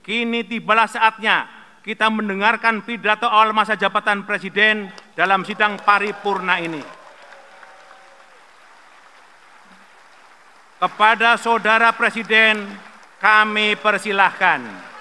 Kini tibalah saatnya kita mendengarkan pidato awal masa jabatan Presiden dalam sidang paripurna ini. Kepada Saudara Presiden, kami persilahkan.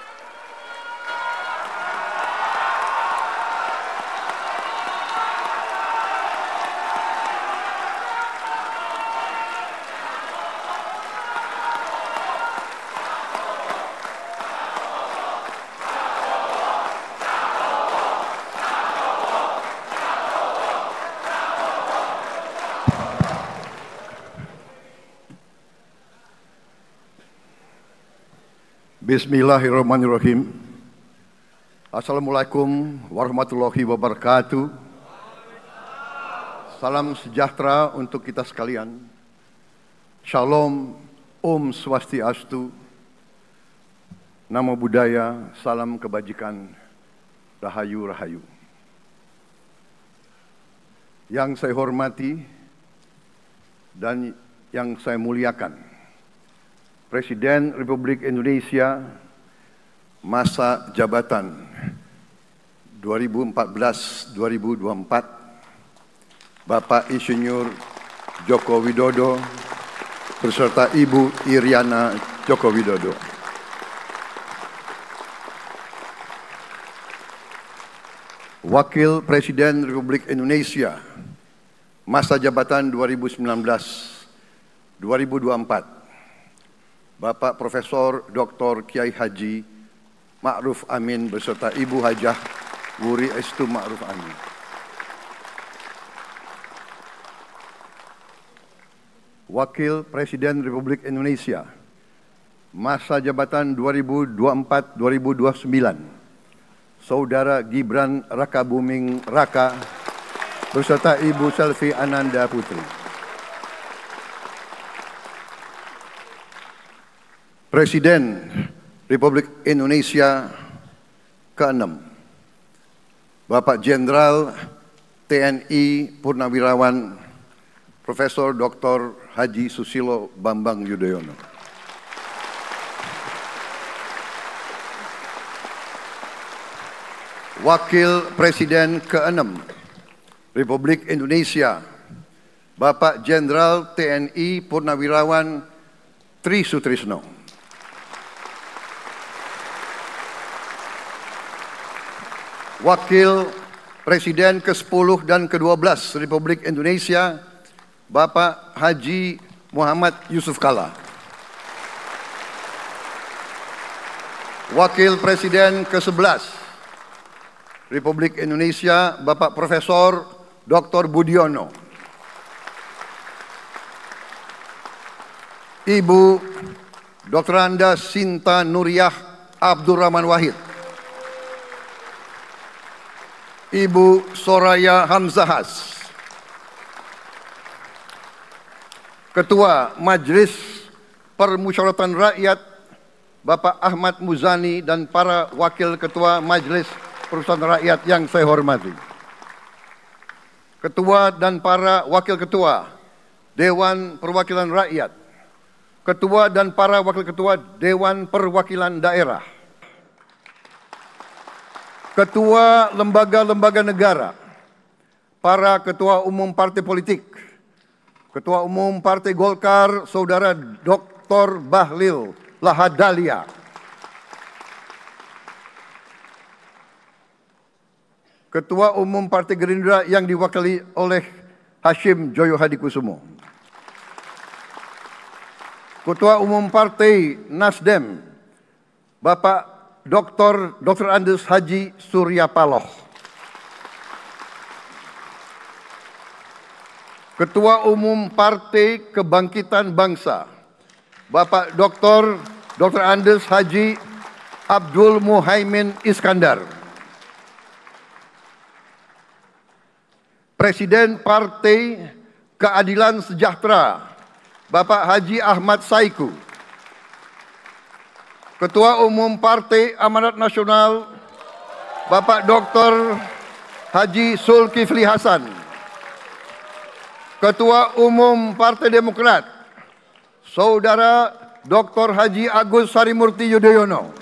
Bismillahirrahmanirrahim. Assalamualaikum warahmatullahi wabarakatuh. Salam sejahtera untuk kita sekalian. Shalom, Om Swastiastu, Namo Buddhaya, salam kebajikan, Rahayu Rahayu. Yang saya hormati dan yang saya muliakan, Presiden Republik Indonesia masa jabatan 2014-2024, Bapak Insinyur Joko Widodo beserta Ibu Iriana Joko Widodo. Wakil Presiden Republik Indonesia masa jabatan 2019-2024, Bapak Profesor Dr. Kiai Haji Ma'ruf Amin beserta Ibu Hajah Wuri Estu Ma'ruf Amin. Wakil Presiden Republik Indonesia masa jabatan 2024-2029, Saudara Gibran Rakabuming Raka beserta Ibu Selvi Ananda Putri. Presiden Republik Indonesia ke-6, Bapak Jenderal TNI Purnawirawan Profesor Dr. Haji Susilo Bambang Yudhoyono. Wakil Presiden ke-6 Republik Indonesia, Bapak Jenderal TNI Purnawirawan Tri Sutrisno. Wakil Presiden ke-10 dan ke-12 Republik Indonesia, Bapak Haji Muhammad Yusuf Kalla. Wakil Presiden ke-11 Republik Indonesia, Bapak Profesor Dr. Budiono. Ibu Dr. Anda Sinta Nuriyah Abdurrahman Wahid. Ibu Soraya Hamzahas. Ketua Majelis Permusyawaratan Rakyat Bapak Ahmad Muzani dan para Wakil Ketua Majelis Permusyawaratan Rakyat yang saya hormati. Ketua dan para Wakil Ketua Dewan Perwakilan Rakyat, Ketua dan para Wakil Ketua Dewan Perwakilan Daerah, Ketua lembaga-lembaga negara, para Ketua Umum Partai Politik, Ketua Umum Partai Golkar, Saudara Dr. Bahlil Lahadalia, Ketua Umum Partai Gerindra yang diwakili oleh Hashim Joyo Hadikusumo, Ketua Umum Partai Nasdem, Bapak Dr. Andes Haji Surya Paloh, Ketua Umum Partai Kebangkitan Bangsa, Bapak Dr. Andes Haji Abdul Muhaimin Iskandar, Presiden Partai Keadilan Sejahtera, Bapak Haji Ahmad Saiku, Ketua Umum Partai Amanat Nasional, Bapak Dr. Haji Zulkifli Hasan, Ketua Umum Partai Demokrat, Saudara Dr. Haji Agus Harimurti Yudhoyono,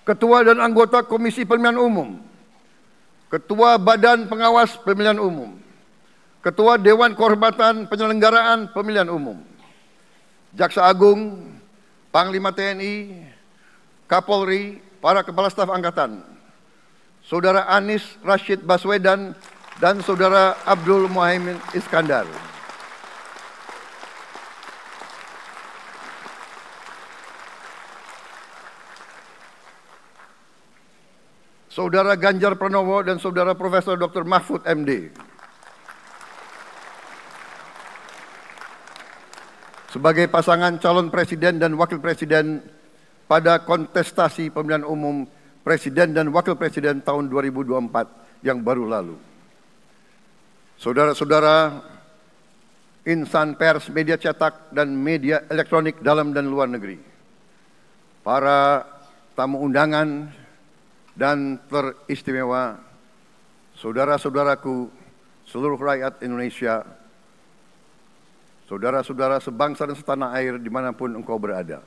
Ketua dan anggota Komisi Pemilihan Umum, Ketua Badan Pengawas Pemilihan Umum, Ketua Dewan Kehormatan Penyelenggaraan Pemilihan Umum, Jaksa Agung, Panglima TNI, Kapolri, para Kepala Staf Angkatan, Saudara Anies Rashid Baswedan, dan Saudara Abdul Muhaimin Iskandar. Saudara Ganjar Pranowo dan Saudara Profesor Dr. Mahfud MD. Sebagai pasangan calon presiden dan wakil presiden pada kontestasi pemilihan umum presiden dan wakil presiden tahun 2024 yang baru lalu. Saudara-saudara insan pers, media cetak, dan media elektronik dalam dan luar negeri, para tamu undangan dan teristimewa, saudara-saudaraku, seluruh rakyat Indonesia, saudara-saudara sebangsa dan setanah air dimanapun engkau berada.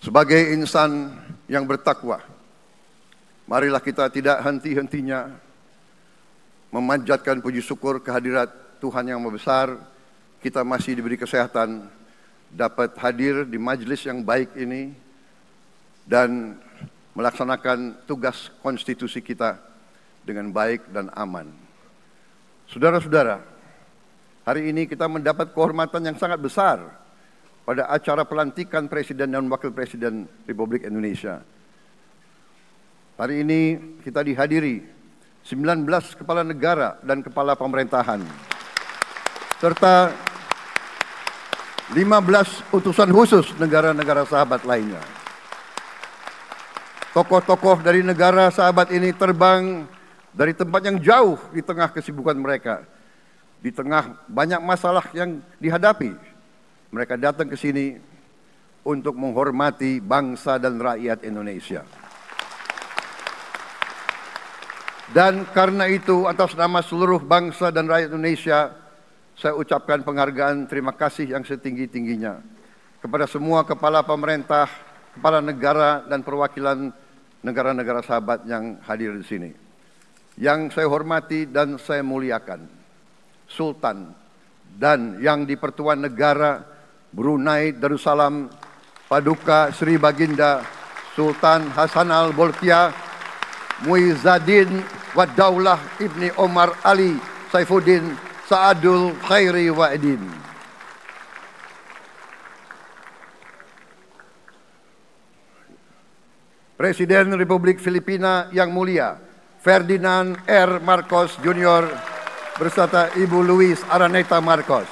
Sebagai insan yang bertakwa, marilah kita tidak henti-hentinya memanjatkan puji syukur kehadirat Tuhan yang Maha Besar. Kita masih diberi kesehatan, dapat hadir di majelis yang baik ini, dan melaksanakan tugas konstitusi kita dengan baik dan aman. Saudara-saudara, hari ini kita mendapat kehormatan yang sangat besar pada acara pelantikan Presiden dan Wakil Presiden Republik Indonesia. Hari ini kita dihadiri 19 kepala negara dan kepala pemerintahan, serta 15 utusan khusus negara-negara sahabat lainnya. Tokoh-tokoh dari negara sahabat ini terbang dari tempat yang jauh di tengah kesibukan mereka, di tengah banyak masalah yang dihadapi. Mereka datang ke sini untuk menghormati bangsa dan rakyat Indonesia. Dan karena itu, atas nama seluruh bangsa dan rakyat Indonesia, saya ucapkan penghargaan terima kasih yang setinggi-tingginya kepada semua kepala pemerintah, kepala negara, dan perwakilan negara-negara sahabat yang hadir di sini. Yang saya hormati dan saya muliakan, Sultan dan yang di Pertuan Negara Brunei Darussalam Paduka Sri Baginda Sultan Hassanal Bolkiah Muizzaddin Wadaulah Ibni Omar Ali Saifuddin Saadul Khairi Wa'idin. Presiden Republik Filipina yang mulia Ferdinand R. Marcos Jr. beserta Ibu Luis Araneta Marcos.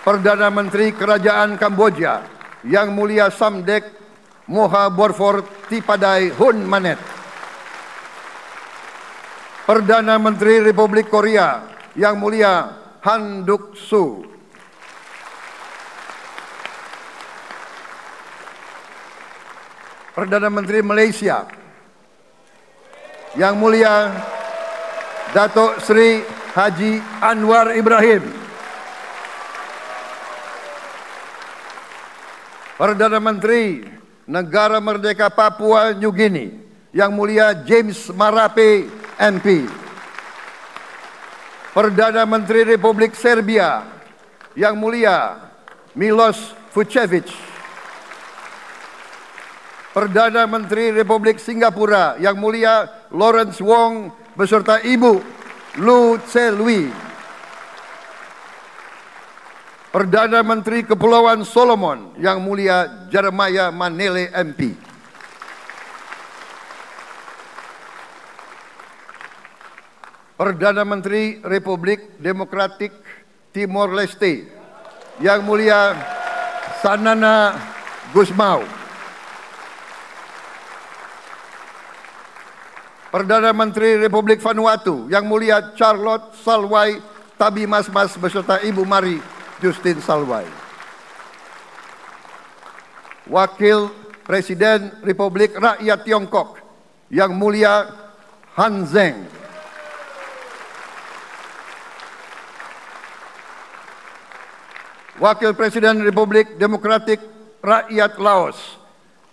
Perdana Menteri Kerajaan Kamboja yang mulia Samdech Moha Borfor Tipadai Hun Manet. Perdana Menteri Republik Korea yang mulia Han Duck-soo. Perdana Menteri Malaysia yang mulia Datuk Seri Haji Anwar Ibrahim. Perdana Menteri Negara Merdeka Papua New Guinea yang mulia James Marape MP. Perdana Menteri Republik Serbia yang mulia Milos Vucevic. Perdana Menteri Republik Singapura yang mulia Lawrence Wong beserta Ibu Lu Tse Lui. Perdana Menteri Kepulauan Solomon yang mulia Jeremiah Manele MP. Perdana Menteri Republik Demokratik Timor Leste yang mulia Sanana Gusmao. Perdana Menteri Republik Vanuatu yang mulia Charlotte Salwai Tabimasmas beserta Ibu Mari Justin Salwai. Wakil Presiden Republik Rakyat Tiongkok yang mulia Han Zheng. Wakil Presiden Republik Demokratik Rakyat Laos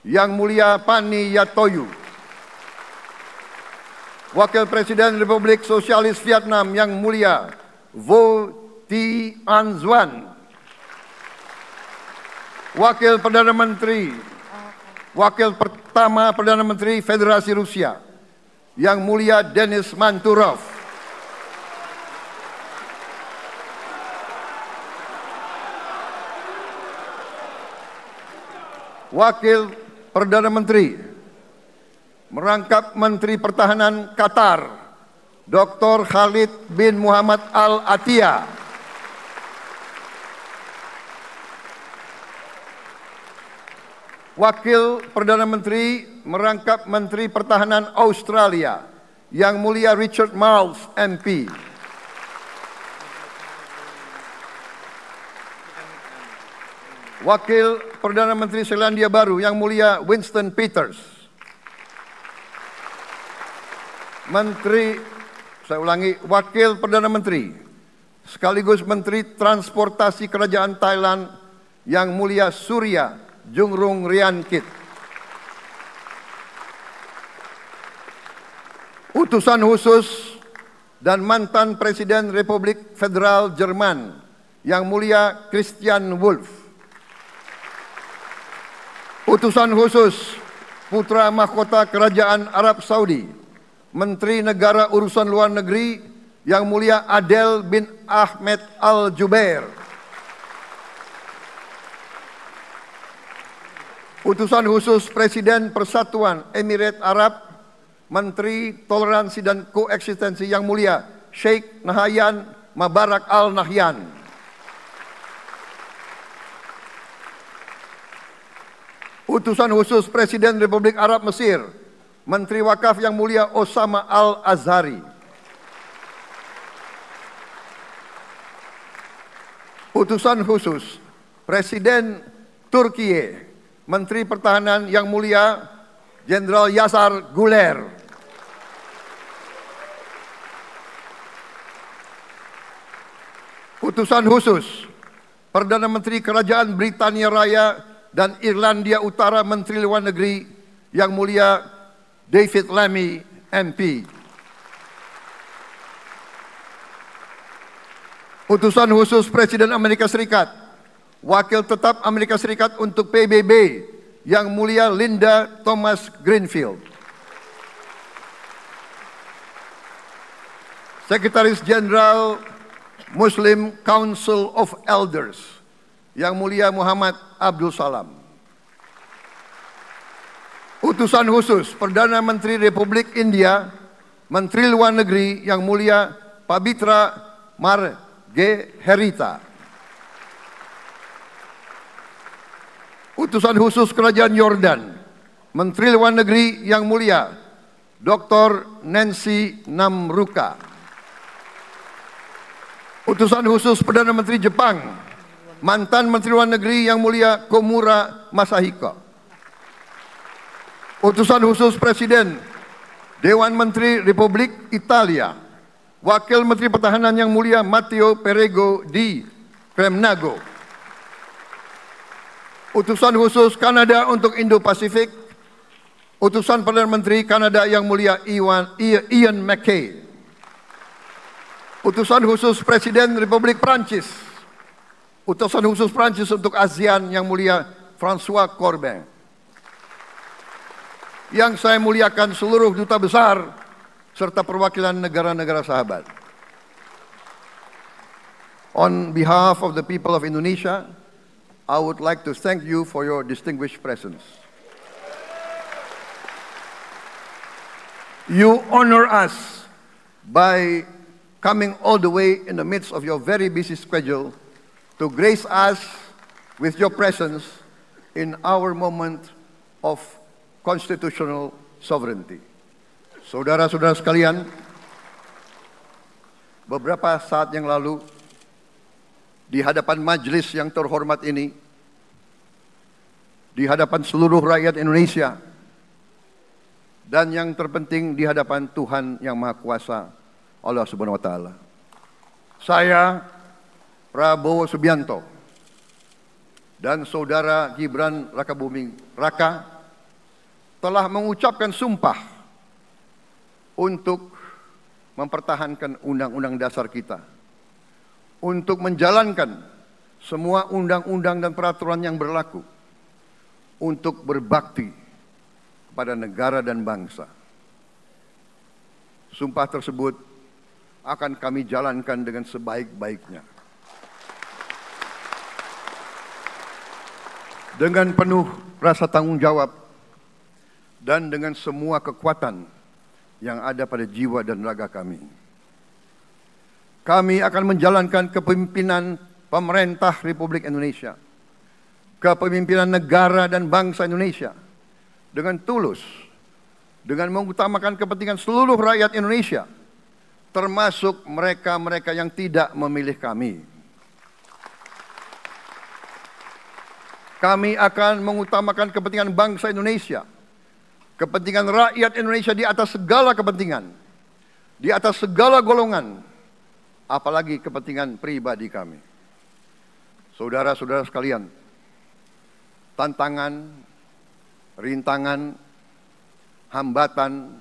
Yang Mulia Pani Yatoyu, Wakil Presiden Republik Sosialis Vietnam Yang Mulia Vo Thi An Duan, Wakil Pertama Perdana Menteri Federasi Rusia Yang Mulia Denis Manturov, Wakil Perdana Menteri merangkap Menteri Pertahanan Qatar Dr. Khalid bin Muhammad Al Attiyah, Wakil Perdana Menteri merangkap Menteri Pertahanan Australia Yang Mulia Richard Marles MP, Wakil Perdana Menteri Selandia Baru Yang Mulia Winston Peters, Wakil Perdana Menteri sekaligus Menteri Transportasi Kerajaan Thailand Yang Mulia Surya Jungrung Riankit, Utusan khusus dan mantan Presiden Republik Federal Jerman Yang Mulia Christian Wulff, Utusan khusus Putra Mahkota Kerajaan Arab Saudi, Menteri Negara Urusan Luar Negeri Yang Mulia Adel bin Ahmed Al Jubair, Utusan khusus Presiden Persatuan Emirat Arab, Menteri Toleransi dan Koeksistensi Yang Mulia Sheikh Nahyan Mubarak Al Nahyan, Utusan khusus Presiden Republik Arab Mesir, Menteri Wakaf Yang Mulia Osama Al Azhari, Utusan khusus Presiden Turkiye, Menteri Pertahanan Yang Mulia Jenderal Yasar Guler, Utusan khusus Perdana Menteri Kerajaan Britania Raya dan Irlandia Utara, Menteri Luar Negeri Yang Mulia David Lammy MP, Utusan khusus Presiden Amerika Serikat, Wakil Tetap Amerika Serikat untuk PBB Yang Mulia Linda Thomas Greenfield, Sekretaris Jenderal Muslim Council of Elders Yang Mulia Muhammad Abdul Salam, Utusan khusus Perdana Menteri Republik India, Menteri Luar Negeri Yang Mulia Pabitra Margherita, Utusan khusus Kerajaan Yordan, Menteri Luar Negeri Yang Mulia Dr. Nancy Namruka, Utusan khusus Perdana Menteri Jepang, mantan Menteri Luar Negeri Yang Mulia Komura Masahiko, Utusan khusus Presiden Dewan Menteri Republik Italia, Wakil Menteri Pertahanan Yang Mulia Matteo Perego di Kremnago, Utusan khusus Kanada untuk Indo-Pasifik, Utusan Perdana Menteri Kanada Yang Mulia Ian MacKay, Utusan khusus Presiden Republik Prancis, Utusan khusus Prancis untuk ASEAN Yang Mulia François Corbin. Yang saya muliakan seluruh duta besar serta perwakilan negara-negara sahabat. On behalf of the people of Indonesia, I would like to thank you for your distinguished presence. You honor us by coming all the way in the midst of your very busy schedule to grace us with your presence in our moment of constitutional sovereignty. Saudara-saudara sekalian, beberapa saat yang lalu di hadapan majelis yang terhormat ini, di hadapan seluruh rakyat Indonesia, dan yang terpenting di hadapan Tuhan Yang Maha Kuasa, Allah Subhanahu wa Ta'ala, saya Prabowo Subianto dan Saudara Gibran Rakabuming Raka telah mengucapkan sumpah untuk mempertahankan Undang-Undang Dasar kita, untuk menjalankan semua undang-undang dan peraturan yang berlaku, untuk berbakti kepada negara dan bangsa. Sumpah tersebut akan kami jalankan dengan sebaik-baiknya. Dengan penuh rasa tanggung jawab dan dengan semua kekuatan yang ada pada jiwa dan raga kami. Kami akan menjalankan kepemimpinan pemerintah Republik Indonesia, kepemimpinan negara dan bangsa Indonesia dengan tulus, dengan mengutamakan kepentingan seluruh rakyat Indonesia, termasuk mereka-mereka yang tidak memilih kami. Kami akan mengutamakan kepentingan bangsa Indonesia, kepentingan rakyat Indonesia di atas segala kepentingan, di atas segala golongan, apalagi kepentingan pribadi kami. Saudara-saudara sekalian, tantangan, rintangan, hambatan,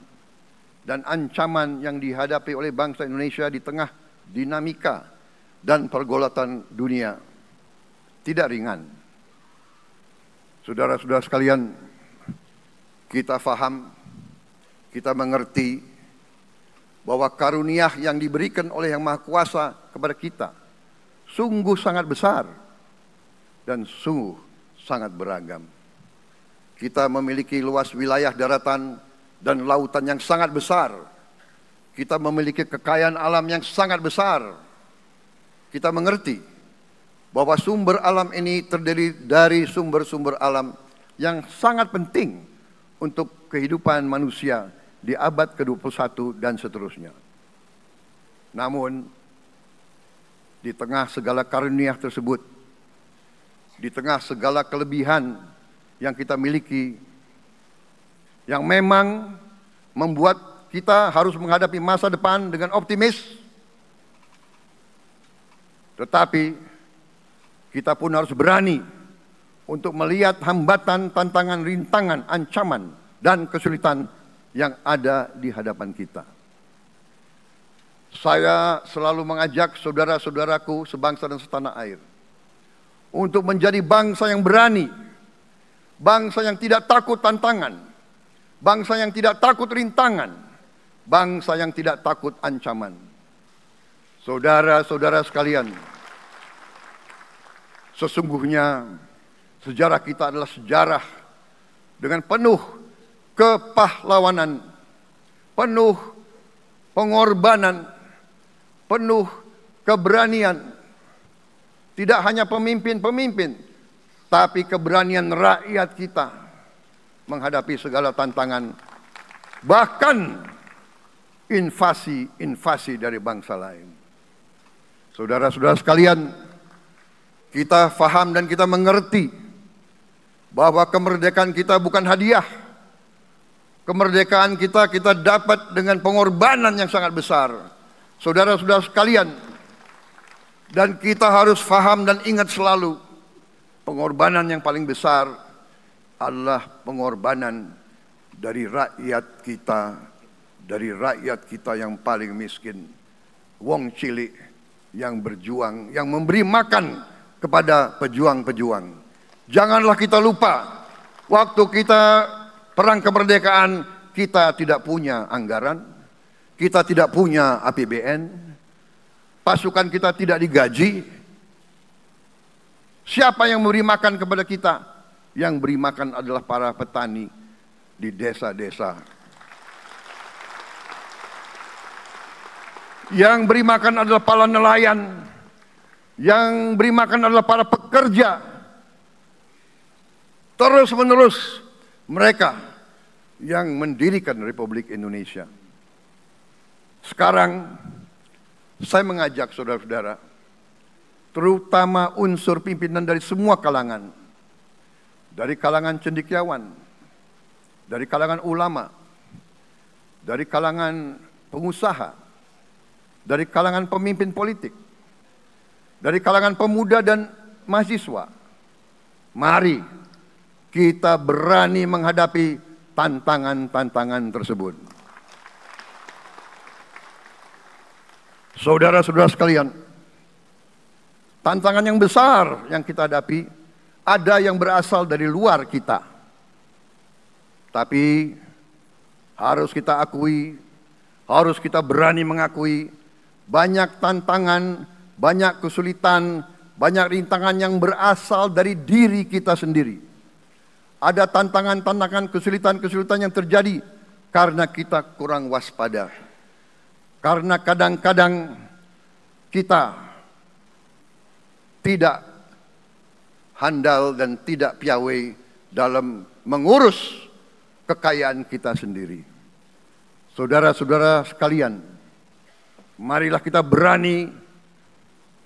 dan ancaman yang dihadapi oleh bangsa Indonesia di tengah dinamika dan pergolatan dunia tidak ringan. Saudara-saudara sekalian, kita faham, kita mengerti bahwa karunia yang diberikan oleh Yang Maha Kuasa kepada kita sungguh sangat besar dan sungguh sangat beragam. Kita memiliki luas wilayah daratan dan lautan yang sangat besar. Kita memiliki kekayaan alam yang sangat besar. Kita mengerti bahwa sumber alam ini terdiri dari sumber-sumber alam yang sangat penting untuk kehidupan manusia di abad ke-21 dan seterusnya. Namun, di tengah segala karunia tersebut, di tengah segala kelebihan yang kita miliki, yang memang membuat kita harus menghadapi masa depan dengan optimis, tetapi kita pun harus berani untuk melihat hambatan, tantangan, rintangan, ancaman, dan kesulitan yang ada di hadapan kita. Saya selalu mengajak saudara-saudaraku sebangsa dan setanah air untuk menjadi bangsa yang berani, bangsa yang tidak takut tantangan, bangsa yang tidak takut rintangan, bangsa yang tidak takut ancaman. Saudara-saudara sekalian, sesungguhnya sejarah kita adalah sejarah dengan penuh kepahlawanan, penuh pengorbanan, penuh keberanian. Tidak hanya pemimpin-pemimpin, tapi keberanian rakyat kita menghadapi segala tantangan, bahkan invasi-invasi dari bangsa lain. Saudara-saudara sekalian, kita faham dan kita mengerti bahwa kemerdekaan kita bukan hadiah. Kemerdekaan kita dapat dengan pengorbanan yang sangat besar. Saudara-saudara sekalian, dan kita harus faham dan ingat selalu, pengorbanan yang paling besar adalah pengorbanan dari rakyat kita yang paling miskin, wong cilik yang berjuang, yang memberi makan kepada pejuang-pejuang. Janganlah kita lupa, waktu kita perang kemerdekaan, kita tidak punya anggaran, kita tidak punya APBN, pasukan kita tidak digaji. Siapa yang memberi makan kepada kita? Yang beri makan adalah para petani di desa-desa. Yang beri makan adalah para nelayan. Yang beri makan adalah para pekerja. Terus-menerus mereka yang mendirikan Republik Indonesia. Sekarang saya mengajak saudara-saudara, terutama unsur pimpinan dari semua kalangan, dari kalangan cendekiawan, dari kalangan ulama, dari kalangan pengusaha, dari kalangan pemimpin politik, dari kalangan pemuda dan mahasiswa, Mari kita berani menghadapi tantangan-tantangan tersebut. Saudara-saudara sekalian, tantangan yang besar yang kita hadapi ada yang berasal dari luar kita. Tapi harus kita akui, harus kita berani mengakui, banyak tantangan, banyak kesulitan, banyak rintangan yang berasal dari diri kita sendiri. Ada tantangan-tantangan, kesulitan-kesulitan yang terjadi karena kita kurang waspada. Karena kadang-kadang kita tidak handal dan tidak piawai dalam mengurus kekayaan kita sendiri. Saudara-saudara sekalian, marilah kita berani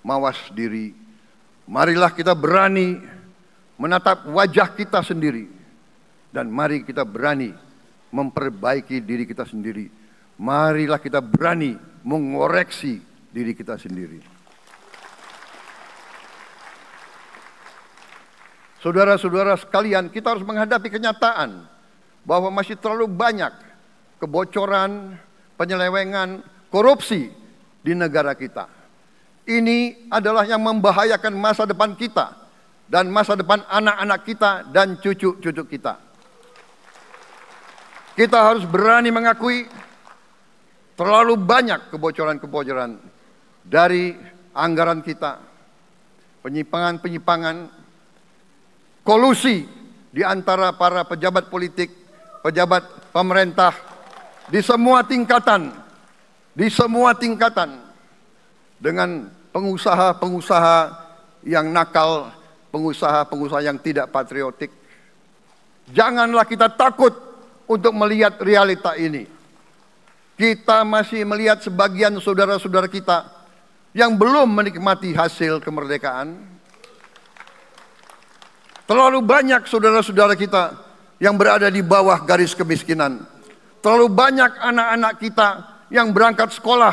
mawas diri. Marilah kita berani menatap wajah kita sendiri. Dan mari kita berani memperbaiki diri kita sendiri. Marilah kita berani mengoreksi diri kita sendiri. Saudara-saudara sekalian, kita harus menghadapi kenyataan bahwa masih terlalu banyak kebocoran, penyelewengan, korupsi di negara kita. Ini adalah yang membahayakan masa depan kita dan masa depan anak-anak kita dan cucu-cucu kita. Kita harus berani mengakui terlalu banyak kebocoran-kebocoran dari anggaran kita, penyimpangan-penyimpangan, kolusi di antara para pejabat politik, pejabat pemerintah di semua tingkatan, dengan pengusaha-pengusaha yang nakal, pengusaha-pengusaha yang tidak patriotik. Janganlah kita takut untuk melihat realita ini. Kita masih melihat sebagian saudara-saudara kita yang belum menikmati hasil kemerdekaan. Terlalu banyak saudara-saudara kita yang berada di bawah garis kemiskinan. Terlalu banyak anak-anak kita yang berangkat sekolah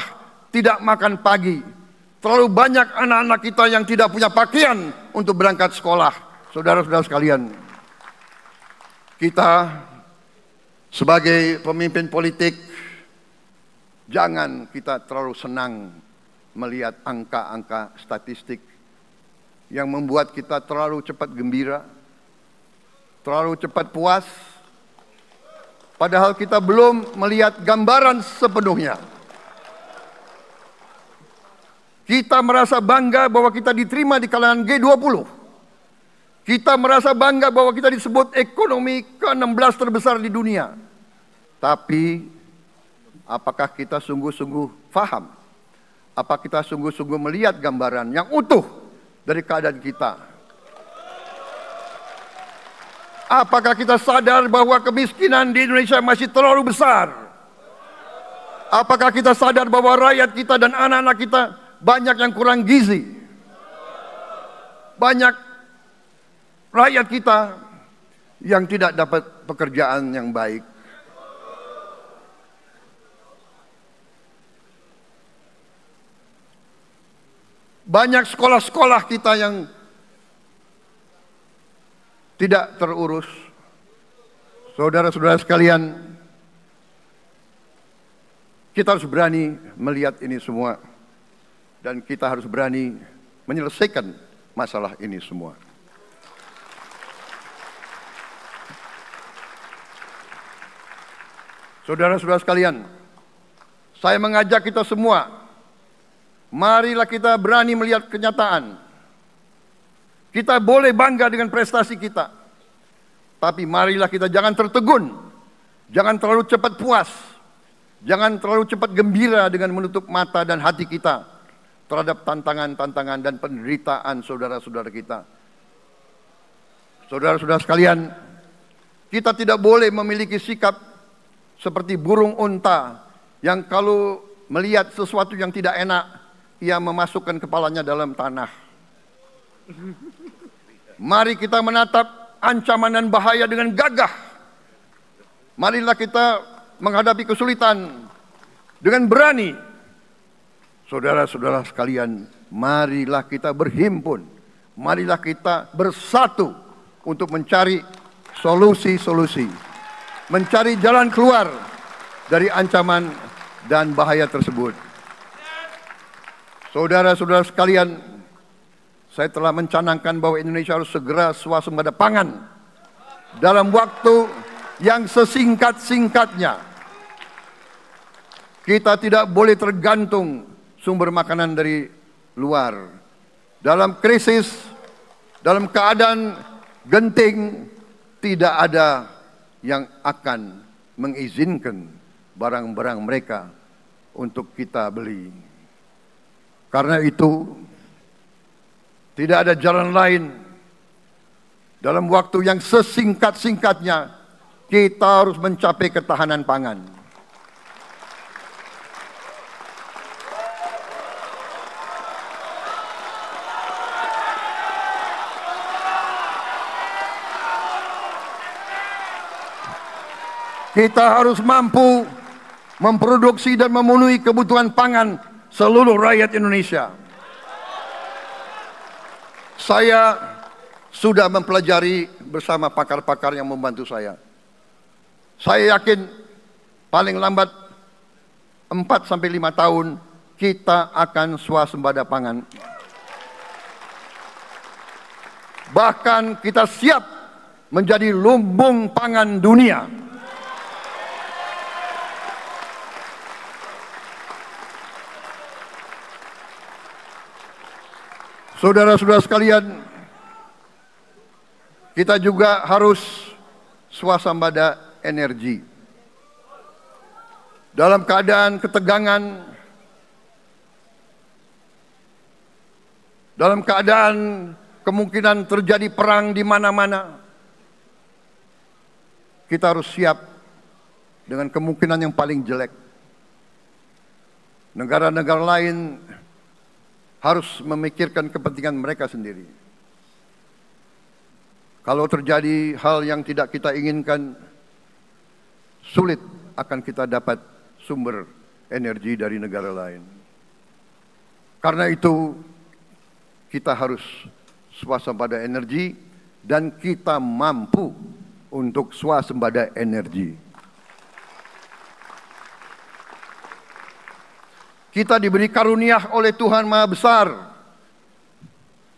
tidak makan pagi. Terlalu banyak anak-anak kita yang tidak punya pakaian untuk berangkat sekolah. Saudara-saudara sekalian, kita sebagai pemimpin politik, jangan kita terlalu senang melihat angka-angka statistik yang membuat kita terlalu cepat gembira, terlalu cepat puas, padahal kita belum melihat gambaran sepenuhnya. Kita merasa bangga bahwa kita diterima di kalangan G20. Kita merasa bangga bahwa kita disebut ekonomi ke-16 terbesar di dunia. Tapi apakah kita sungguh-sungguh faham? Apa kita sungguh-sungguh melihat gambaran yang utuh dari keadaan kita? Apakah kita sadar bahwa kemiskinan di Indonesia masih terlalu besar? Apakah kita sadar bahwa rakyat kita dan anak-anak kita banyak yang kurang gizi? Banyak rakyat kita yang tidak dapat pekerjaan yang baik. Banyak sekolah-sekolah kita yang tidak terurus. Saudara-saudara sekalian, kita harus berani melihat ini semua. Dan kita harus berani menyelesaikan masalah ini semua. Saudara-saudara sekalian, saya mengajak kita semua, marilah kita berani melihat kenyataan. Kita boleh bangga dengan prestasi kita, tapi marilah kita jangan tertegun, jangan terlalu cepat puas, jangan terlalu cepat gembira dengan menutup mata dan hati kita terhadap tantangan-tantangan dan penderitaan saudara-saudara kita. Saudara-saudara sekalian, kita tidak boleh memiliki sikap seperti burung unta yang kalau melihat sesuatu yang tidak enak, ia memasukkan kepalanya dalam tanah. Mari kita menatap ancaman dan bahaya dengan gagah. Marilah kita menghadapi kesulitan dengan berani. Saudara-saudara sekalian, marilah kita berhimpun. Marilah kita bersatu untuk mencari solusi-solusi, mencari jalan keluar dari ancaman dan bahaya tersebut. Saudara-saudara sekalian, saya telah mencanangkan bahwa Indonesia harus segera swasembada pangan dalam waktu yang sesingkat-singkatnya. Kita tidak boleh tergantung sumber makanan dari luar. Dalam krisis, dalam keadaan genting, tidak ada yang akan mengizinkan barang-barang mereka untuk kita beli. Karena itu, tidak ada jalan lain. Dalam waktu yang sesingkat-singkatnya, kita harus mencapai ketahanan pangan. Kita harus mampu memproduksi dan memenuhi kebutuhan pangan seluruh rakyat Indonesia. Saya sudah mempelajari bersama pakar-pakar yang membantu saya. Saya yakin paling lambat 4 sampai 5 tahun kita akan swasembada pangan. Bahkan kita siap menjadi lumbung pangan dunia. Saudara-saudara sekalian, kita juga harus swasembada energi. Dalam keadaan ketegangan, dalam keadaan kemungkinan terjadi perang di mana-mana, kita harus siap dengan kemungkinan yang paling jelek. Negara-negara lain harus memikirkan kepentingan mereka sendiri. Kalau terjadi hal yang tidak kita inginkan, sulit akan kita dapat sumber energi dari negara lain. Karena itu, kita harus swasembada energi dan kita mampu untuk swasembada energi. Kita diberi karunia oleh Tuhan Maha Besar.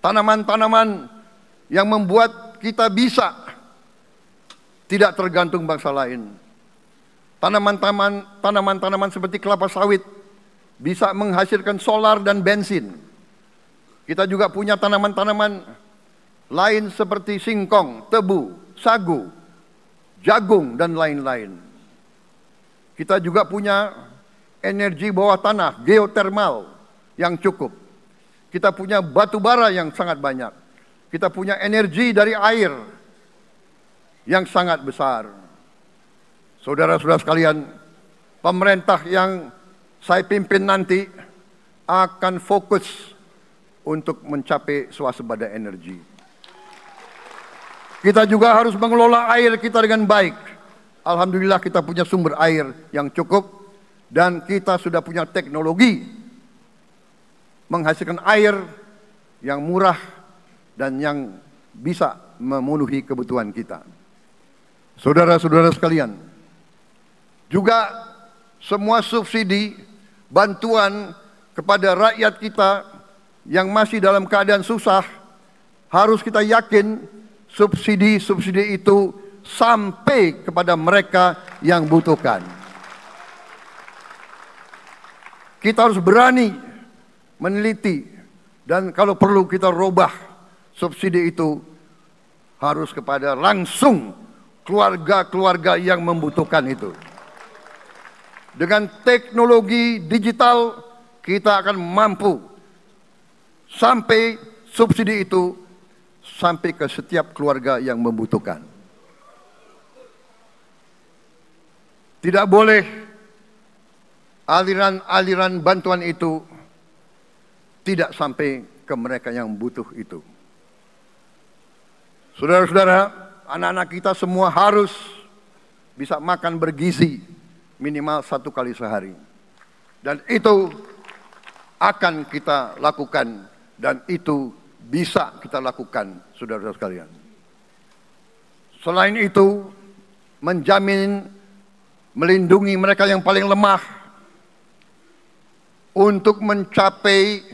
Tanaman-tanaman yang membuat kita bisa tidak tergantung bangsa lain. Tanaman-tanaman seperti kelapa sawit bisa menghasilkan solar dan bensin. Kita juga punya tanaman-tanaman lain seperti singkong, tebu, sagu, jagung, dan lain-lain. Kita juga punya energi bawah tanah, geotermal yang cukup. Kita punya batu bara yang sangat banyak. Kita punya energi dari air yang sangat besar. Saudara-saudara sekalian, pemerintah yang saya pimpin nanti akan fokus untuk mencapai swasembada energi. Kita juga harus mengelola air kita dengan baik. Alhamdulillah kita punya sumber air yang cukup. Dan kita sudah punya teknologi menghasilkan air yang murah dan yang bisa memenuhi kebutuhan kita. Saudara-saudara sekalian, juga semua subsidi, bantuan kepada rakyat kita yang masih dalam keadaan susah, harus kita yakin subsidi-subsidi itu sampai kepada mereka yang butuhkan. Kita harus berani meneliti dan kalau perlu kita robah subsidi itu harus kepada langsung keluarga-keluarga yang membutuhkan itu. Dengan teknologi digital kita akan mampu sampai subsidi itu sampai ke setiap keluarga yang membutuhkan. Tidak boleh aliran-aliran bantuan itu tidak sampai ke mereka yang butuh itu. Saudara-saudara, anak-anak kita semua harus bisa makan bergizi minimal 1 kali sehari. Dan itu akan kita lakukan dan itu bisa kita lakukan, saudara-saudara sekalian. Selain itu, menjamin melindungi mereka yang paling lemah untuk mencapai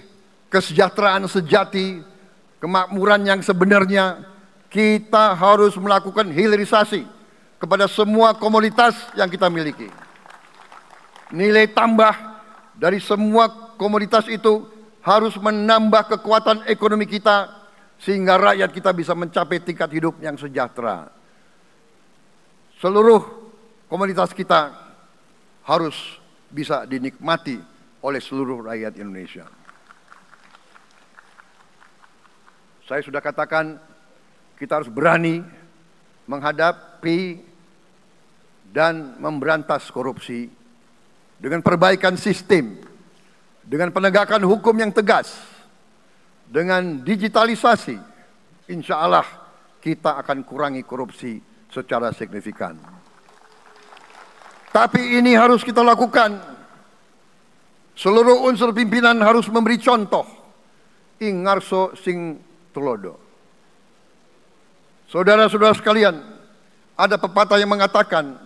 kesejahteraan sejati, kemakmuran yang sebenarnya. Kita harus melakukan hilirisasi kepada semua komoditas yang kita miliki. Nilai tambah dari semua komoditas itu harus menambah kekuatan ekonomi kita sehingga rakyat kita bisa mencapai tingkat hidup yang sejahtera. Seluruh komoditas kita harus bisa dinikmati oleh seluruh rakyat Indonesia. Saya sudah katakan, kita harus berani menghadapi dan memberantas korupsi dengan perbaikan sistem, dengan penegakan hukum yang tegas, dengan digitalisasi. Insya Allah kita akan kurangi korupsi secara signifikan. Tapi ini harus kita lakukan. Seluruh unsur pimpinan harus memberi contoh. Ingarso sing tulodo. Saudara-saudara sekalian, ada pepatah yang mengatakan,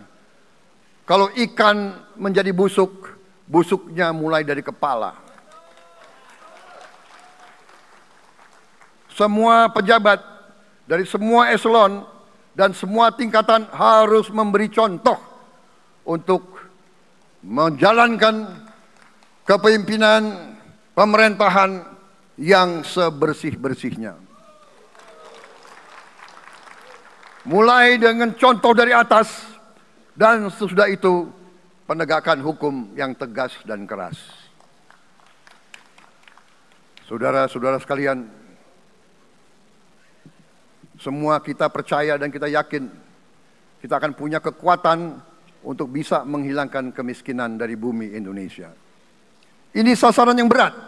kalau ikan menjadi busuk, busuknya mulai dari kepala. Semua pejabat dari semua eselon dan semua tingkatan harus memberi contoh untuk menjalankan kepemimpinan pemerintahan yang sebersih-bersihnya. Mulai dengan contoh dari atas dan sesudah itu penegakan hukum yang tegas dan keras. Saudara-saudara sekalian, semua kita percaya dan kita yakin kita akan punya kekuatan untuk bisa menghilangkan kemiskinan dari bumi Indonesia. Ini sasaran yang berat.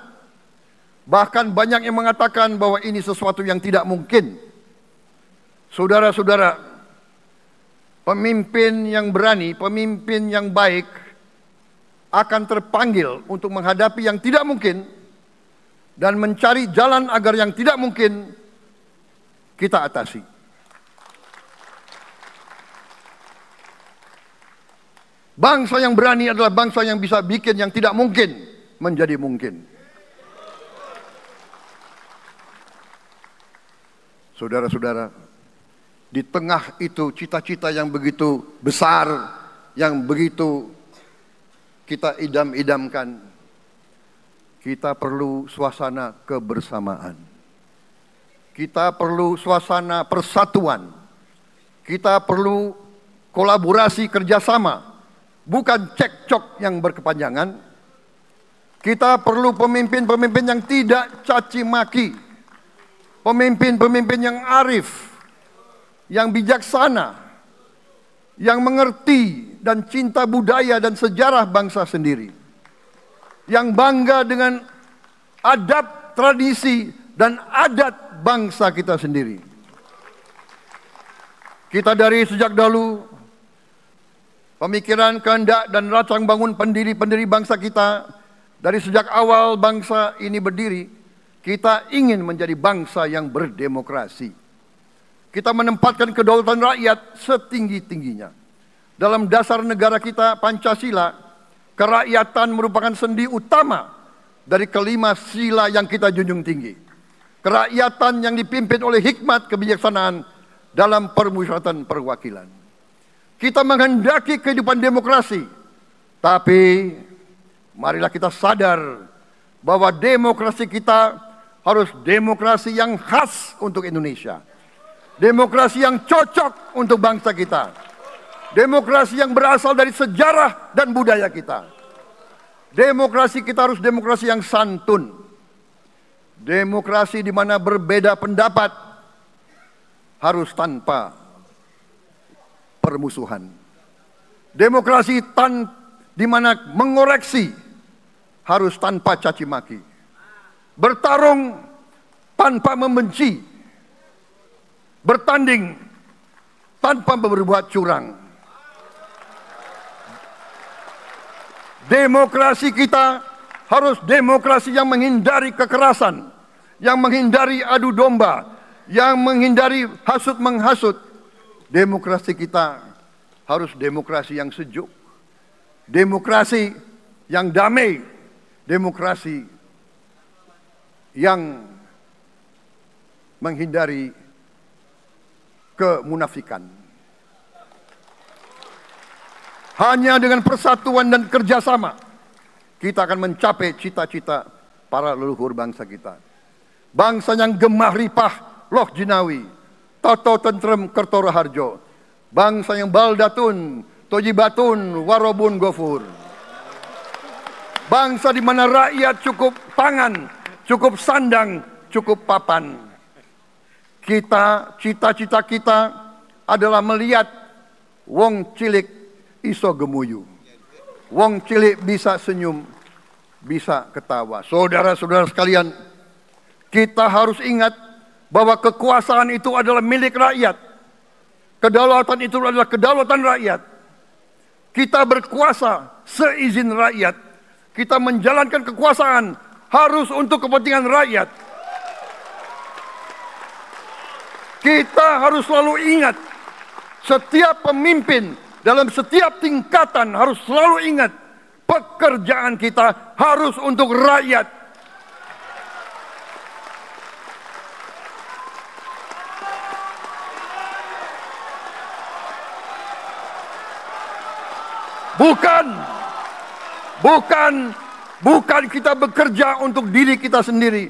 Bahkan banyak yang mengatakan bahwa ini sesuatu yang tidak mungkin. Saudara-saudara, pemimpin yang berani, pemimpin yang baik akan terpanggil untuk menghadapi yang tidak mungkin dan mencari jalan agar yang tidak mungkin kita atasi. Bangsa yang berani adalah bangsa yang bisa bikin yang tidak mungkin menjadi mungkin. Saudara-saudara, di tengah itu cita-cita yang begitu besar, yang begitu kita idam-idamkan, kita perlu suasana kebersamaan. Kita perlu suasana persatuan. Kita perlu kolaborasi kerjasama, bukan cekcok yang berkepanjangan. Kita perlu pemimpin-pemimpin yang tidak caci maki, pemimpin-pemimpin yang arif, yang bijaksana, yang mengerti dan cinta budaya dan sejarah bangsa sendiri, yang bangga dengan adab, tradisi, dan adat bangsa kita sendiri. Kita dari sejak dahulu, pemikiran, kehendak, dan rancang bangun pendiri-pendiri bangsa kita, dari sejak awal bangsa ini berdiri, kita ingin menjadi bangsa yang berdemokrasi. Kita menempatkan kedaulatan rakyat setinggi-tingginya. Dalam dasar negara kita, Pancasila, kerakyatan merupakan sendi utama dari kelima sila yang kita junjung tinggi. Kerakyatan yang dipimpin oleh hikmat kebijaksanaan dalam permusyawaratan perwakilan. Kita menghendaki kehidupan demokrasi, tapi marilah kita sadar bahwa demokrasi kita harus demokrasi yang khas untuk Indonesia. Demokrasi yang cocok untuk bangsa kita. Demokrasi yang berasal dari sejarah dan budaya kita. Demokrasi kita harus demokrasi yang santun. Demokrasi di mana berbeda pendapat harus tanpa permusuhan. Demokrasi di mana mengoreksi harus tanpa caci maki. Bertarung tanpa membenci. Bertanding tanpa berbuat curang. Demokrasi kita harus demokrasi yang menghindari kekerasan, yang menghindari adu domba, yang menghindari hasut menghasut, demokrasi kita harus demokrasi yang sejuk, demokrasi yang damai, demokrasi yang menghindari kemunafikan. Hanya dengan persatuan dan kerjasama kita akan mencapai cita-cita para leluhur bangsa kita. Bangsa yang gemah ripah loh jinawi, toto tentrem kertoro harjo. Bangsa yang baldatun, tojibatun, warobun gofur. Bangsa di mana rakyat cukup pangan, cukup sandang, cukup papan. Cita-cita kita adalah melihat wong cilik iso gemuyu. Wong cilik bisa senyum, bisa ketawa. Saudara-saudara sekalian, kita harus ingat bahwa kekuasaan itu adalah milik rakyat. Kedaulatan itu adalah kedaulatan rakyat. Kita berkuasa seizin rakyat. Kita menjalankan kekuasaan harus untuk kepentingan rakyat. Kita harus selalu ingat, setiap pemimpin dalam setiap tingkatan harus selalu ingat, pekerjaan kita harus untuk rakyat. Bukan kita bekerja untuk diri kita sendiri.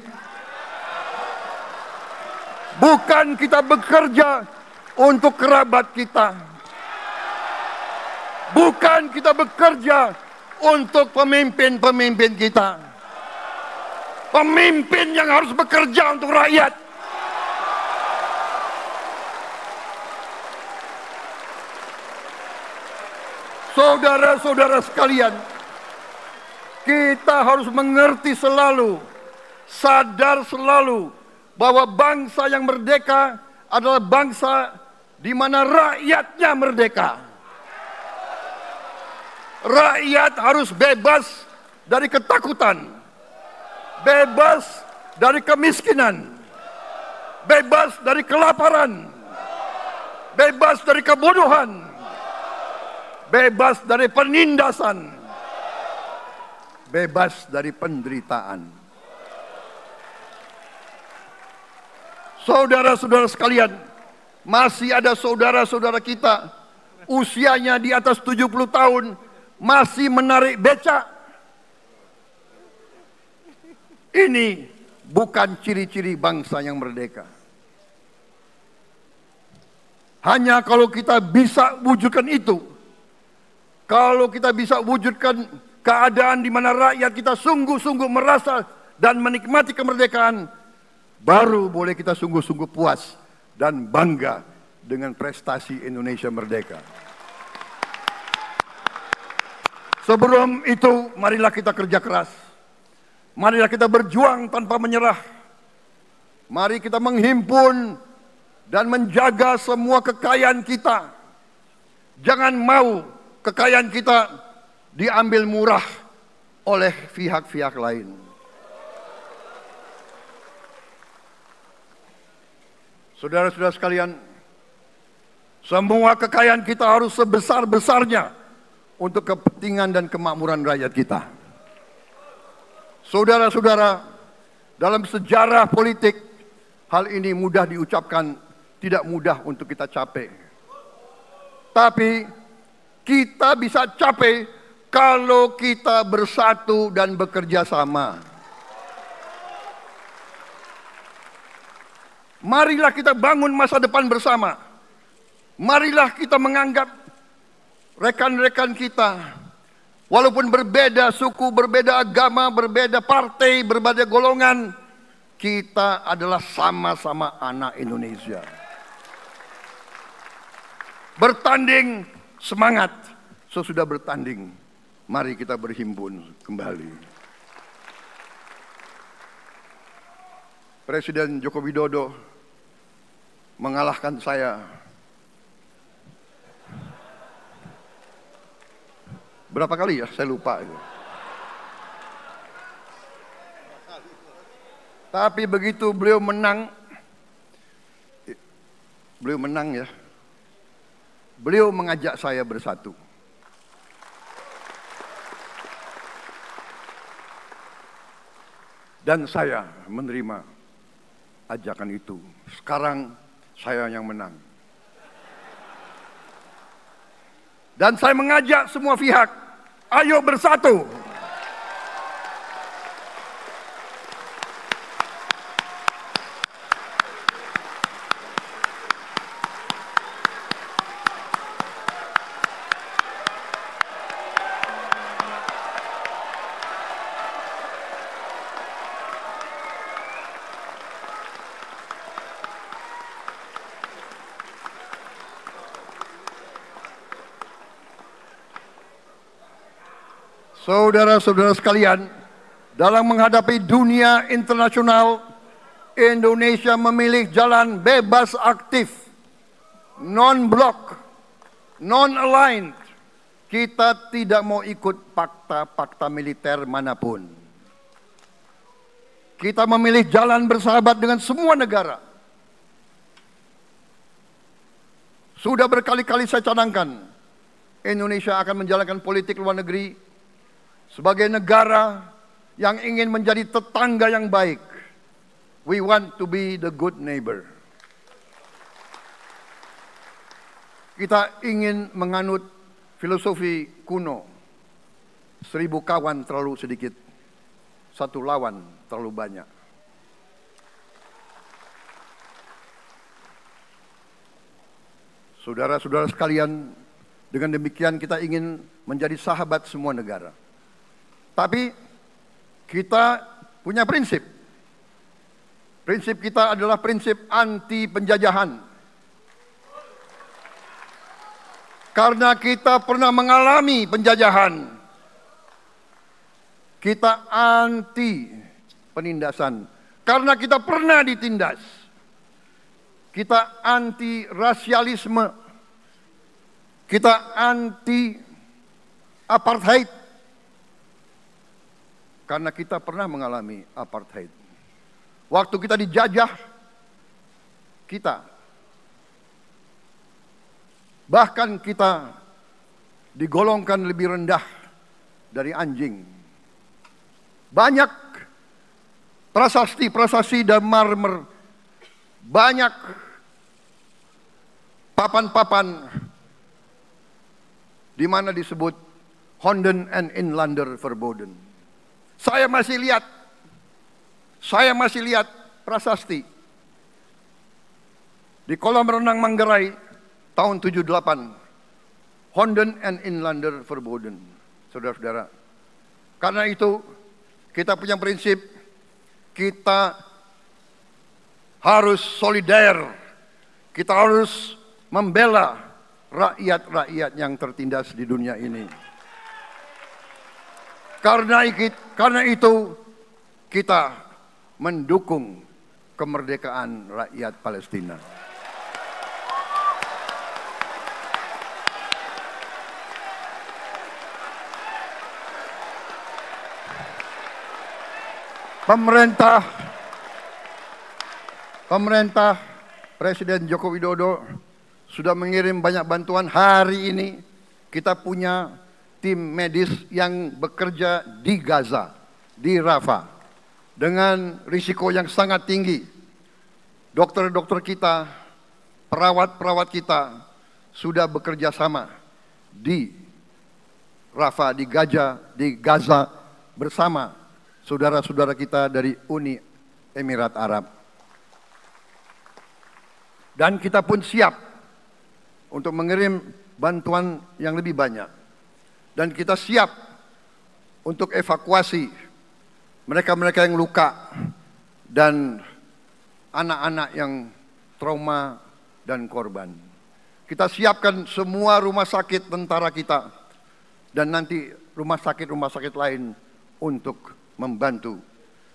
Bukan kita bekerja untuk kerabat kita. Bukan kita bekerja untuk pemimpin-pemimpin kita. Pemimpin yang harus bekerja untuk rakyat. Saudara-saudara sekalian, kita harus mengerti selalu, sadar selalu bahwa bangsa yang merdeka adalah bangsa di mana rakyatnya merdeka. Rakyat harus bebas dari ketakutan, bebas dari kemiskinan, bebas dari kelaparan, bebas dari kebodohan, bebas dari penindasan, bebas dari penderitaan. Saudara-saudara sekalian, masih ada saudara-saudara kita usianya di atas 70 tahun masih menarik becak. Ini bukan ciri-ciri bangsa yang merdeka. Hanya kalau kita bisa wujudkan itu, kalau kita bisa wujudkan keadaan di mana rakyat kita sungguh-sungguh merasa dan menikmati kemerdekaan, baru boleh kita sungguh-sungguh puas dan bangga dengan prestasi Indonesia merdeka. Sebelum itu, marilah kita kerja keras. Marilah kita berjuang tanpa menyerah. Mari kita menghimpun dan menjaga semua kekayaan kita. Jangan mau kekayaan kita diambil murah oleh pihak-pihak lain. Saudara-saudara sekalian, semua kekayaan kita harus sebesar-besarnya untuk kepentingan dan kemakmuran rakyat kita. Saudara-saudara, dalam sejarah politik, hal ini mudah diucapkan, tidak mudah untuk kita capai. Tapi kita bisa capai kalau kita bersatu dan bekerja sama. Marilah kita bangun masa depan bersama. Marilah kita menganggap rekan-rekan kita, walaupun berbeda suku, berbeda agama, berbeda partai, berbeda golongan, kita adalah sama-sama anak Indonesia. Bertanding semangat, sesudah bertanding, mari kita berhimpun kembali. Presiden Joko Widodo mengalahkan saya berapa kali ya, saya lupa itu. Tapi begitu beliau menang ya, beliau mengajak saya bersatu. Dan saya menerima ajakan itu. Sekarang saya yang menang. Dan saya mengajak semua pihak, ayo bersatu. Saudara-saudara sekalian, dalam menghadapi dunia internasional, Indonesia memilih jalan bebas aktif, non-blok, non-aligned. Kita tidak mau ikut fakta-fakta militer manapun. Kita memilih jalan bersahabat dengan semua negara. Sudah berkali-kali saya cadangkan, Indonesia akan menjalankan politik luar negeri sebagai negara yang ingin menjadi tetangga yang baik. We want to be the good neighbor. Kita ingin menganut filosofi kuno. 1000 kawan terlalu sedikit, 1 lawan terlalu banyak. Saudara-saudara sekalian, dengan demikian kita ingin menjadi sahabat semua negara. Tapi kita punya prinsip. Prinsip kita adalah prinsip anti penjajahan. Karena kita pernah mengalami penjajahan. Kita anti penindasan. Karena kita pernah ditindas. Kita anti rasialisme. Kita anti apartheid. Karena kita pernah mengalami apartheid. Waktu kita dijajah, bahkan kita digolongkan lebih rendah dari anjing. Banyak prasasti dan marmer, banyak papan-papan di mana disebut Honden en Inlander Verboden. Saya masih lihat prasasti di kolam renang Manggarai tahun 78. Honden en Inlander Verboden. Saudara-saudara, karena itu kita punya prinsip, kita harus solider, kita harus membela rakyat-rakyat yang tertindas di dunia ini. Karena itu kita mendukung kemerdekaan rakyat Palestina. Pemerintah Presiden Joko Widodo sudah mengirim banyak bantuan. Hari ini kita punya tim medis yang bekerja di Gaza, di Rafah, dengan risiko yang sangat tinggi. Dokter-dokter kita, perawat-perawat kita sudah bekerja sama di Rafah, di Gaza bersama saudara-saudara kita dari Uni Emirat Arab. Dan kita pun siap untuk mengirim bantuan yang lebih banyak. Dan kita siap untuk evakuasi mereka-mereka yang luka dan anak-anak yang trauma dan korban. Kita siapkan semua rumah sakit tentara kita dan nanti rumah sakit lain untuk membantu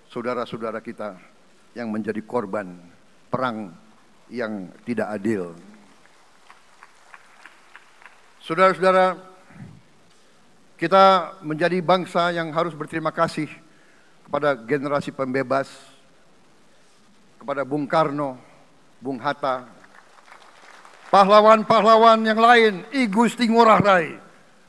saudara-saudara kita yang menjadi korban perang yang tidak adil. Saudara-saudara, kita menjadi bangsa yang harus berterima kasih kepada generasi pembebas, kepada Bung Karno, Bung Hatta, pahlawan-pahlawan yang lain, I Gusti Ngurah Rai,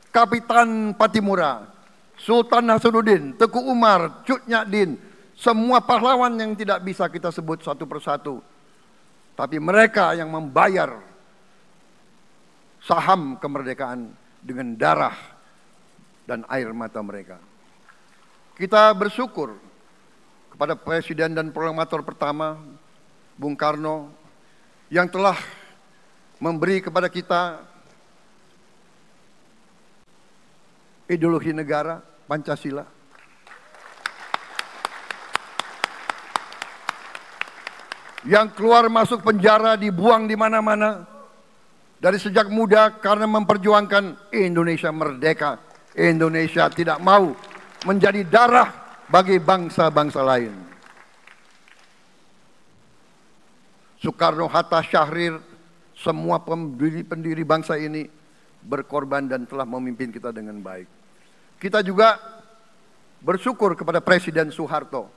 Kapitan Patimura, Sultan Hasanuddin, Teku Umar, Cut Nyak Din, semua pahlawan yang tidak bisa kita sebut satu persatu. Tapi mereka yang membayar saham kemerdekaan dengan darah dan air mata mereka. Kita bersyukur kepada Presiden dan Proklamator pertama, Bung Karno, yang telah memberi kepada kita ideologi negara, Pancasila. Yang keluar masuk penjara, dibuang di mana-mana dari sejak muda karena memperjuangkan Indonesia merdeka. Indonesia tidak mau menjadi darah bagi bangsa-bangsa lain. Soekarno, Hatta, Syahrir, semua pendiri bangsa ini berkorban dan telah memimpin kita dengan baik. Kita juga bersyukur kepada Presiden Soeharto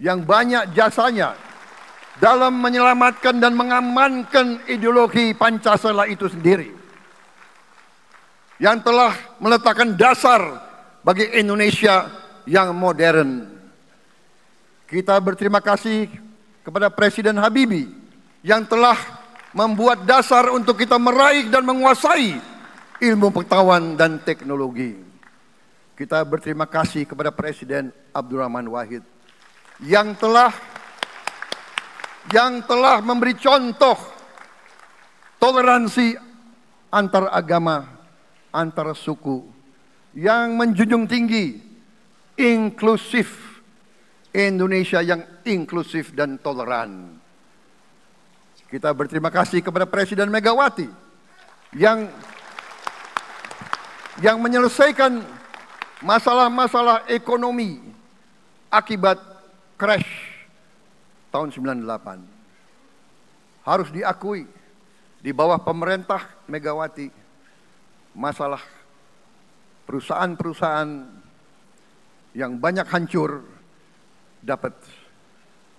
yang banyak jasanya dalam menyelamatkan dan mengamankan ideologi Pancasila itu sendiri, yang telah meletakkan dasar bagi Indonesia yang modern. Kita berterima kasih kepada Presiden Habibie yang telah membuat dasar untuk kita meraih dan menguasai ilmu pengetahuan dan teknologi. Kita berterima kasih kepada Presiden Abdurrahman Wahid yang telah memberi contoh toleransi antar agama, antar suku, yang menjunjung tinggi inklusif, Indonesia yang inklusif dan toleran. Kita berterima kasih kepada Presiden Megawati yang menyelesaikan masalah-masalah ekonomi akibat crash tahun 98. Harus diakui, di bawah pemerintah Megawati, masalah perusahaan-perusahaan yang banyak hancur dapat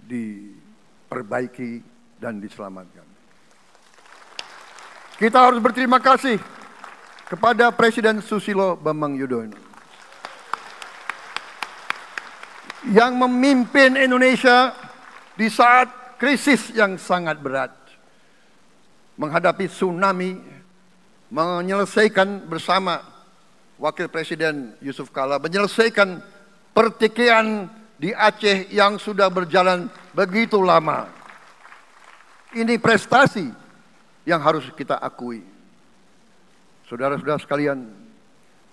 diperbaiki dan diselamatkan. Kita harus berterima kasih kepada Presiden Susilo Bambang Yudhoyono yang memimpin Indonesia di saat krisis yang sangat berat, menghadapi tsunami, menyelesaikan bersama Wakil Presiden Yusuf Kala, menyelesaikan pertikaian di Aceh yang sudah berjalan begitu lama. Ini prestasi yang harus kita akui. Saudara-saudara sekalian,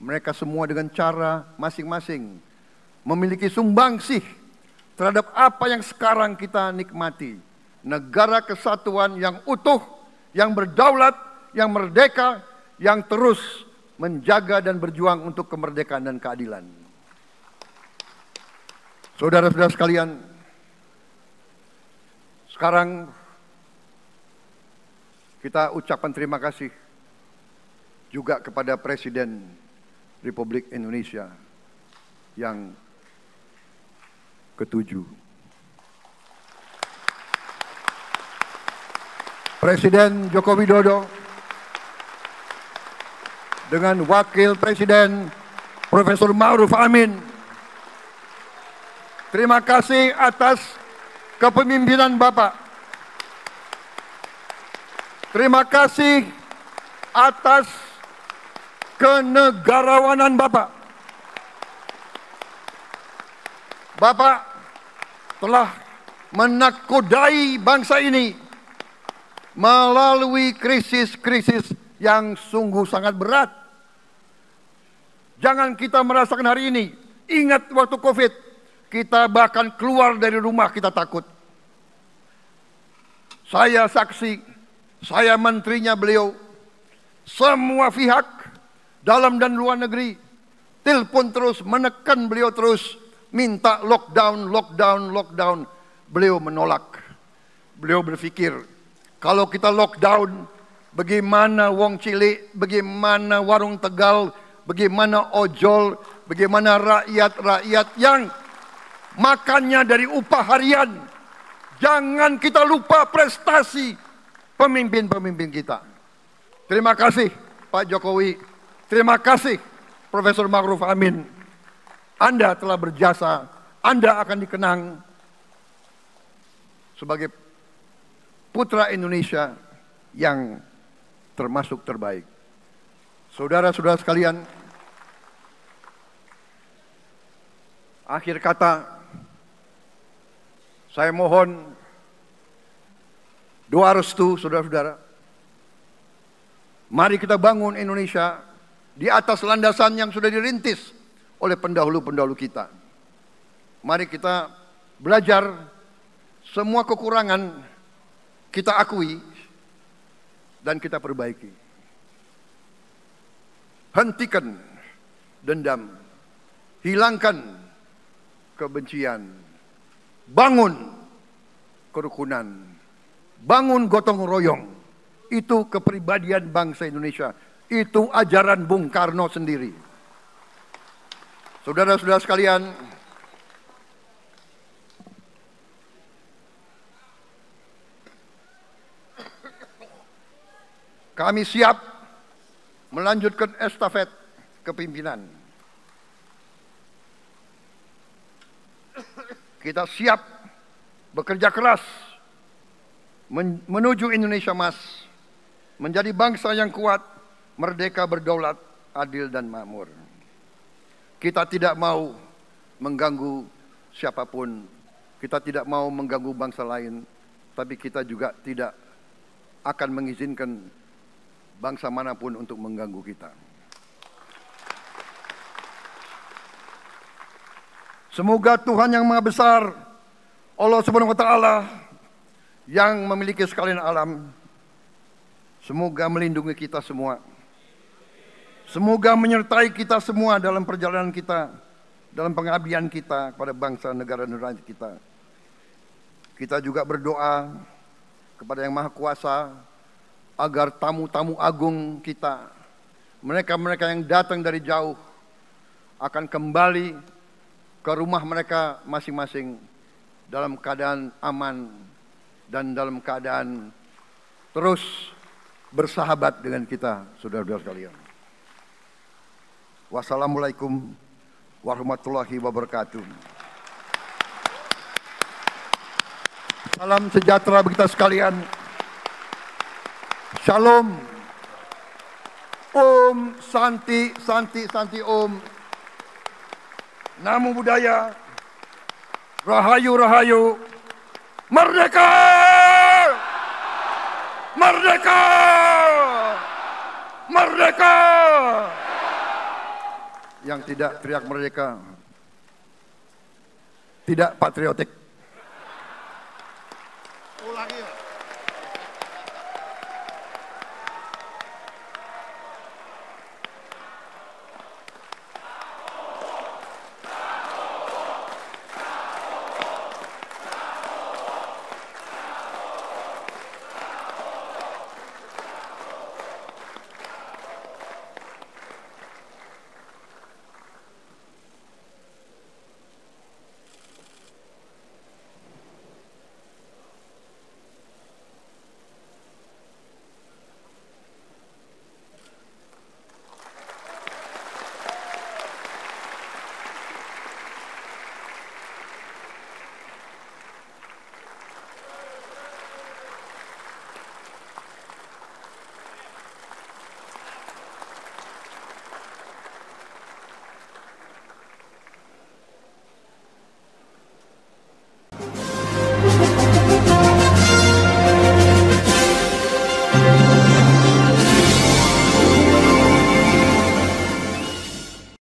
mereka semua dengan cara masing-masing memiliki sumbangsih terhadap apa yang sekarang kita nikmati. Negara kesatuan yang utuh, yang berdaulat, yang merdeka, yang terus menjaga dan berjuang untuk kemerdekaan dan keadilan. Saudara-saudara sekalian, sekarang kita ucapkan terima kasih juga kepada Presiden Republik Indonesia yang ke-7. Presiden Joko Widodo dengan Wakil Presiden Profesor Ma'ruf Amin. Terima kasih atas kepemimpinan Bapak. Terima kasih atas kenegarawanan Bapak. Bapak telah menakodai bangsa ini melalui krisis-krisis yang sungguh sangat berat. Jangan kita merasakan hari ini. Ingat waktu Covid, kita bahkan keluar dari rumah kita takut. Saya saksi, saya menterinya beliau, semua pihak dalam dan luar negeri telepon terus, menekan beliau terus, minta lockdown, lockdown, lockdown. Beliau menolak. Beliau berpikir, kalau kita lockdown, bagaimana wong cilik, bagaimana warung Tegal, bagaimana ojol, bagaimana rakyat-rakyat yang makannya dari upah harian. Jangan kita lupa prestasi pemimpin-pemimpin kita. Terima kasih Pak Jokowi. Terima kasih Profesor Ma'ruf Amin. Anda telah berjasa. Anda akan dikenang sebagai putra Indonesia yang termasuk terbaik. Saudara-saudara sekalian, akhir kata, saya mohon doa restu saudara-saudara. Mari kita bangun Indonesia di atas landasan yang sudah dirintis oleh pendahulu-pendahulu kita. Mari kita belajar semua kekurangan kita akui dan kita perbaiki. Hentikan dendam, hilangkan kebencian, bangun kerukunan, bangun gotong royong. Itu kepribadian bangsa Indonesia. Itu ajaran Bung Karno sendiri. Saudara-saudara sekalian, kami siap melanjutkan estafet kepimpinan. Kita siap bekerja keras menuju Indonesia Emas, menjadi bangsa yang kuat, merdeka, berdaulat, adil dan makmur. Kita tidak mau mengganggu siapapun, kita tidak mau mengganggu bangsa lain, tapi kita juga tidak akan mengizinkan bangsa manapun untuk mengganggu kita. Semoga Tuhan yang Maha Besar, Allah Subhanahu wa Ta'ala, yang memiliki sekalian alam, semoga melindungi kita semua. Semoga menyertai kita semua dalam perjalanan kita, dalam pengabdian kita kepada bangsa, negara, dan rakyat kita. Kita juga berdoa kepada Yang Maha Kuasa agar tamu-tamu agung kita, mereka-mereka yang datang dari jauh, akan kembali ke rumah mereka masing-masing dalam keadaan aman dan dalam keadaan terus bersahabat dengan kita, saudara-saudara sekalian. Wassalamualaikum warahmatullahi wabarakatuh. Salam sejahtera bagi kita sekalian. Shalom. Om Santi, Santi, Santi Om. Namo Buddhaya. Rahayu, Rahayu. Merdeka! Merdeka! Merdeka! Yang tidak teriak merdeka tidak patriotik.